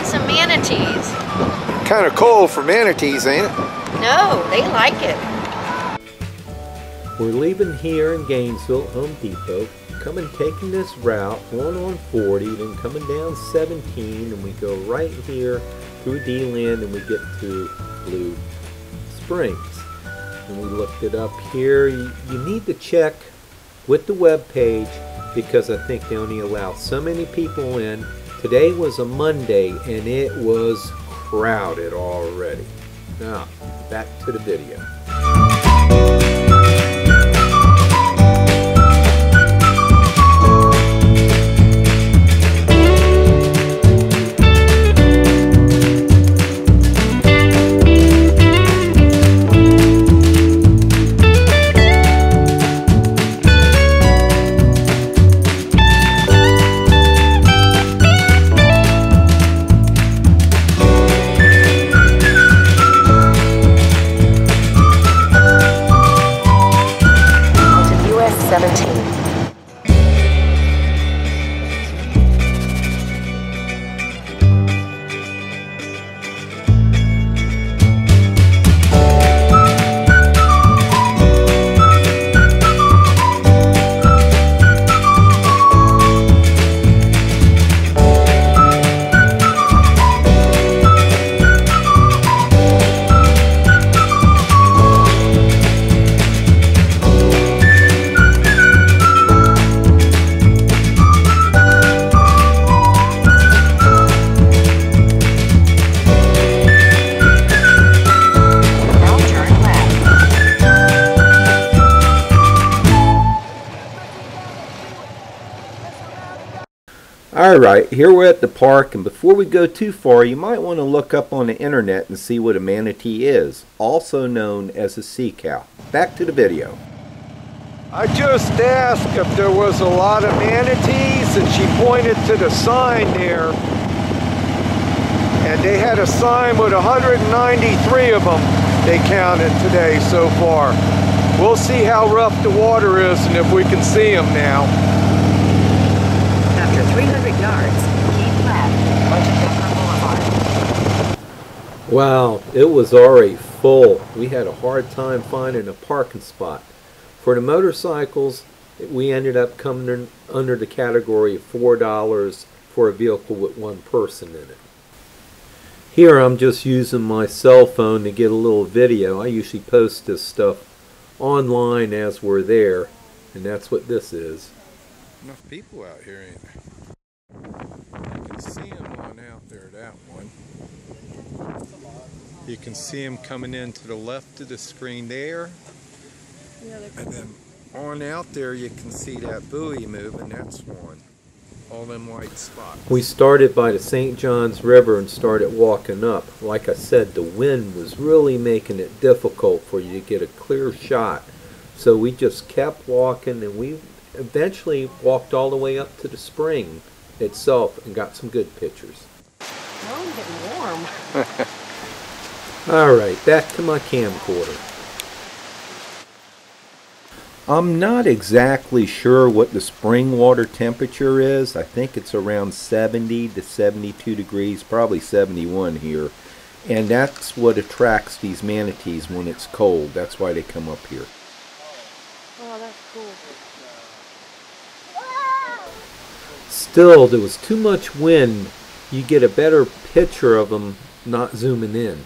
and some manatees. Kind of cold for manatees, ain't it? No, they like it. We're leaving here in Gainesville, Home Depot, taking this route, going on 40, then coming down 17, and we go right here through DeLand and we get to Blue Springs. And we looked it up here. You need to check with the web page because I think they only allow so many people in. Today was a Monday and it was crowded already. Now, back to the video. Alright, here we're at the park, and before we go too far, you might want to look up on the internet and see what a manatee is, also known as a sea cow. Back to the video. I just asked if there was a lot of manatees, and she pointed to the sign there. And they had a sign with 193 of them they counted today so far. We'll see how rough the water is and if we can see them now. After 300 yards, keep left onto Denver Boulevard. Wow, it was already full. We had a hard time finding a parking spot. For the motorcycles, we ended up coming under the category of $4 for a vehicle with one person in it. Here I'm just using my cell phone to get a little video. I usually post this stuff online as we're there, and that's what this is. Enough people out here, ain't there? You can see them on out there, that one. You can see them coming in to the left of the screen there. And then on out there you can see that buoy moving, that's one. All them white spots. We started by the St. Johns River and started walking up. Like I said, the wind was really making it difficult for you to get a clear shot. So we just kept walking, and we eventually walked all the way up to the spring itself and got some good pictures. Oh, I'm getting warm. Alright, back to my camcorder. I'm not exactly sure what the spring water temperature is. I think it's around 70 to 72 degrees, probably 71 here. And that's what attracts these manatees when it's cold. That's why they come up here. Oh, that's cool. Still, there was too much wind. You get a better picture of them not zooming in.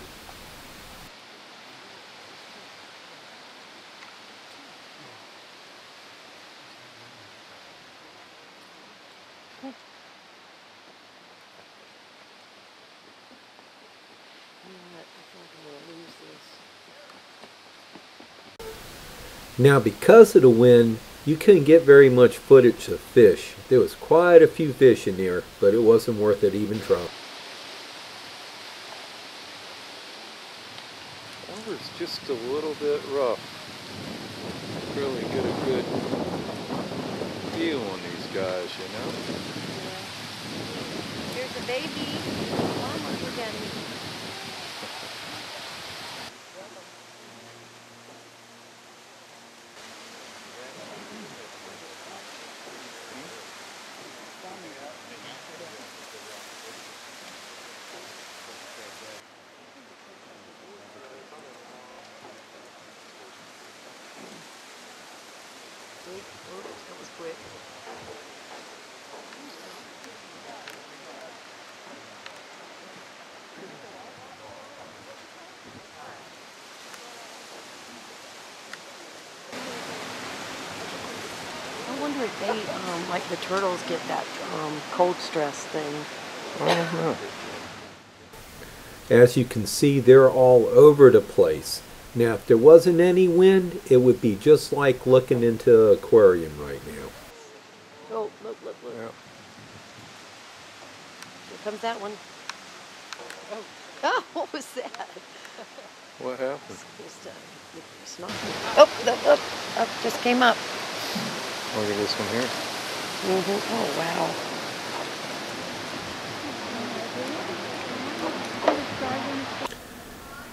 Now, because of the wind, you couldn't get very much footage of fish. There was quite a few fish in there, but it wasn't worth it even trying. Water's just a little bit rough. Really get a good view on these guys, you know? Here's a baby. Mama, look at him. wonder if they, like the turtles, get that cold stress thing. I don't know. As you can see, they're all over the place. Now, if there wasn't any wind, it would be just like looking into an aquarium right now. Oh, look. Yeah. Here comes that one. Oh, what was that? What happened? Just, oh, just came up. Look at this one here. Oh, wow.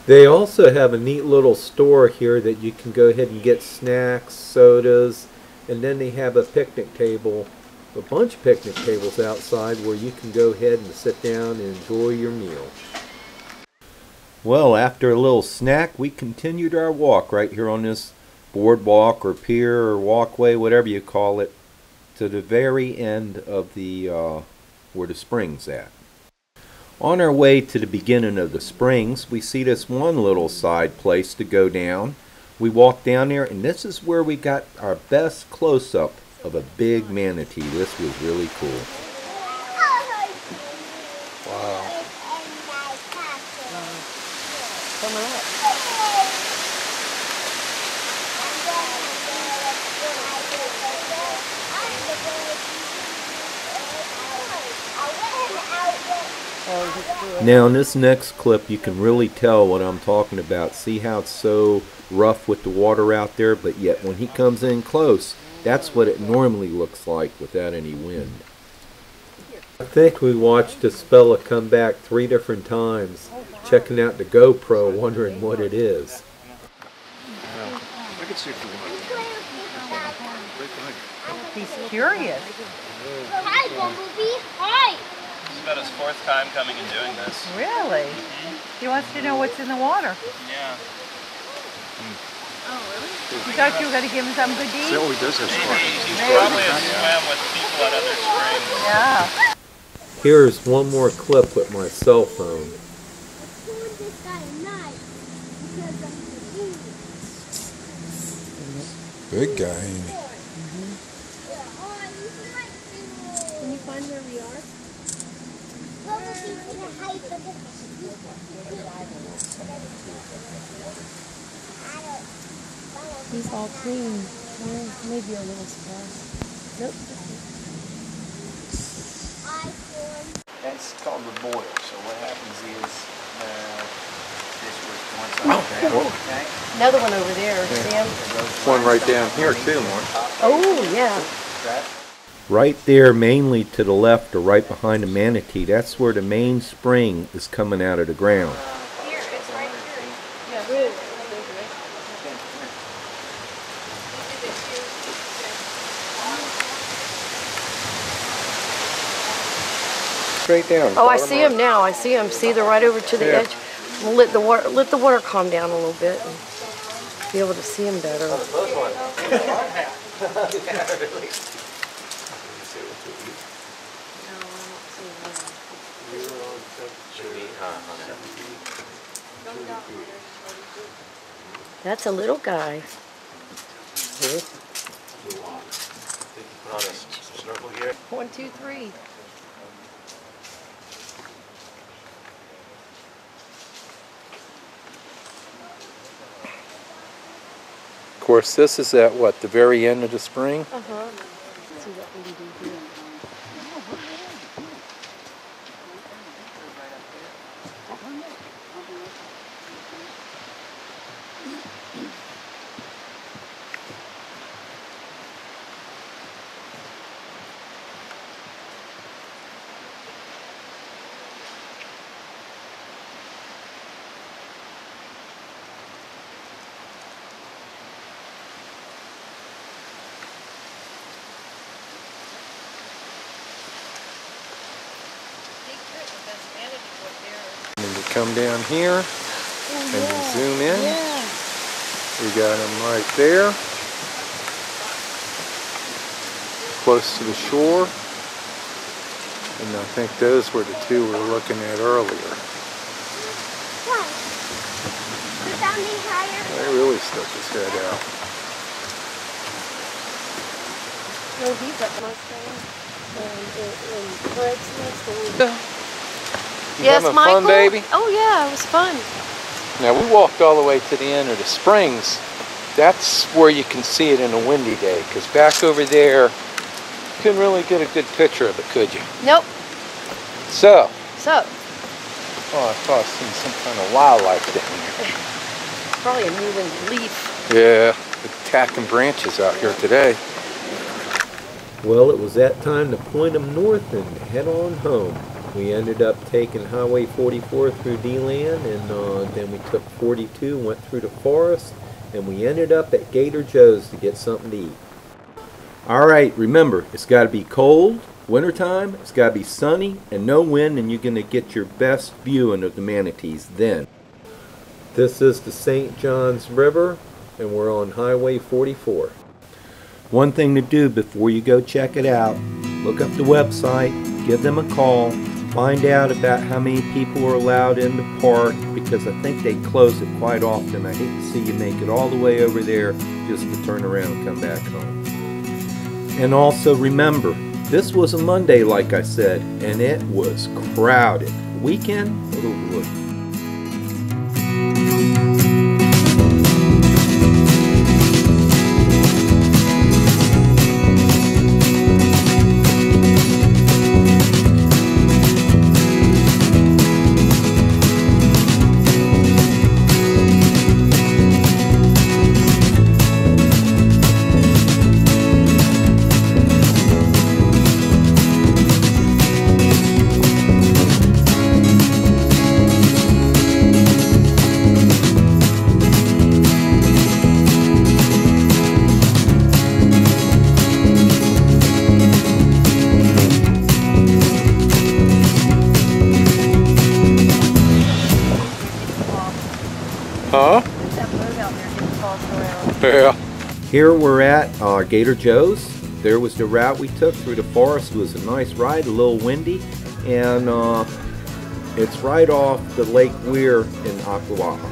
They also have a neat little store here that you can go ahead and get snacks, sodas, and then they have a picnic table, a bunch of picnic tables outside where you can go ahead and sit down and enjoy your meal. Well, after a little snack, we continued our walk right here on this boardwalk or pier or walkway, whatever you call it, to the very end of the where the spring's at. On our way to the beginning of the springs, we see this one little side place to go down. We walk down there, and this is where we got our best close-up of a big manatee. This was really cool. Wow. Coming up. Now in this next clip you can really tell what I'm talking about. See how it's so rough with the water out there, but yet when he comes in close, that's what it normally looks like without any wind. I think we watched this fella come back 3 different times, checking out the GoPro, wondering what it is. I can see if you want. He's curious. Hi, Bumblebee. Hi. This is about his 4th time coming and doing this. Really? He wants to know what's in the water. Yeah. You thought you were going to give him something good to eat? Oh, he does have He's probably a swim with people at other springs. Yeah. Here's one more clip with my cell phone. Big guy, ain't he? Can you find where we are? He's all clean. Well, maybe a little splash. Nope. That's called the boil. So what happens is this was one side of the tank. Another one over there, Sam. One right down here too, Mark. Oh, yeah. Right there, mainly to the left or right behind the manatee, that's where the main spring is coming out of the ground. Here, it's right here. Yeah. Straight down. Oh, I see him now. I see him. See, they're right over to the edge. We'll let the water calm down a little bit and be able to see him better. That's a little guy. 1, 2, 3. Of course, this is at what, the very end of the spring? Uh-huh. Let's see what we can do here. And you come down here and you zoom in. We got him right there, close to the shore. And I think those were the 2 we were looking at earlier. They really stuck his head out. No, he's at Mustang. And Craig's next door. Yes, having Michael? fun, baby? Oh yeah, it was fun. Now we walked all the way to the end of the springs. That's where you can see it in a windy day, because back over there, you couldn't really get a good picture of it, could you? Nope. So. Oh, I thought I seen some kind of wildlife down there. probably a moving leaf. Yeah, attacking branches out here today. Well, it was that time to point them north and head on home. We ended up taking Highway 44 through DeLand, and then we took 42, went through the forest, and we ended up at Gator Joe's to get something to eat. Alright, remember, it's got to be cold, wintertime, it's got to be sunny, and no wind, and you're going to get your best viewing of the manatees then. This is the St. Johns River, and we're on Highway 44. One thing to do before you go check it out, look up the website, give them a call, find out about how many people are allowed in the park, because I think they close it quite often. I hate to see you make it all the way over there just to turn around and come back home. And also remember, this was a Monday like I said, and it was crowded. Weekend, oh boy. Huh? There's that boat out there getting tossed around. Yeah. Here we're at Gator Joe's. There was the route we took through the forest. It was a nice ride, a little windy, and it's right off the Lake Weir in Ocklawaha.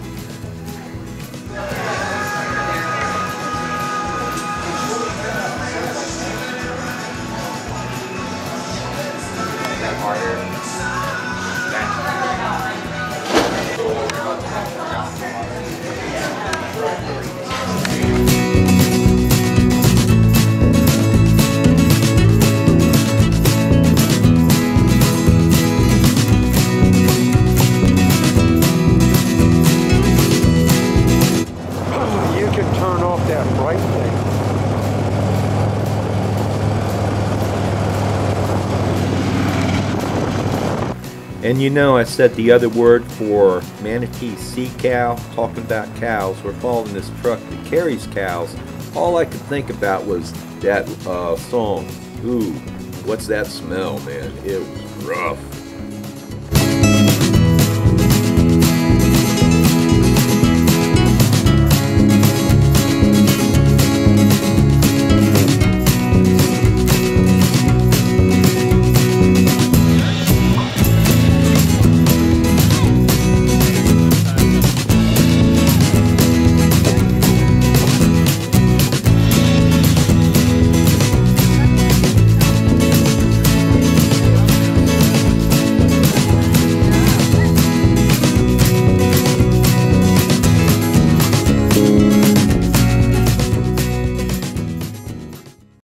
And you know, I said the other word for manatee, sea cow, talking about cows. We're following this truck that carries cows. All I could think about was that song, Ooh, What's That Smell, man? It was rough.